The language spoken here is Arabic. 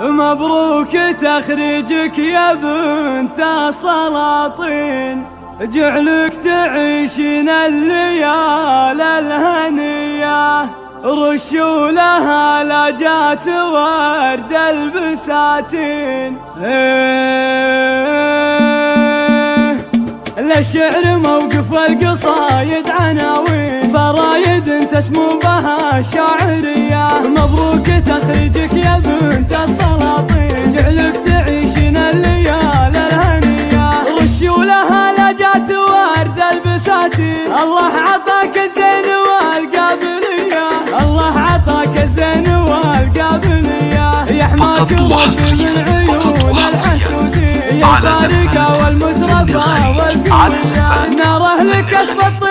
مبروك تخريجك يا بنت السلاطين، جعلك تعيشين الليالي الهنية، رشوا لها لجات ورد البساتين. للشعر موقف والقصايد عناوين، فرايد تسمو بها شاعرية. مبروك تخريجك يا بنت السلاطين، جعلك تعيشين الليالي الهنية، رشوا لها لجات ورد البساتين. الله عطاك الزين والقابلية، الله عطاك الزين والقابلية، يا حماك من عيون الحسودين، يا الفارقة والمترفة والقوية، نار أهلك أسبط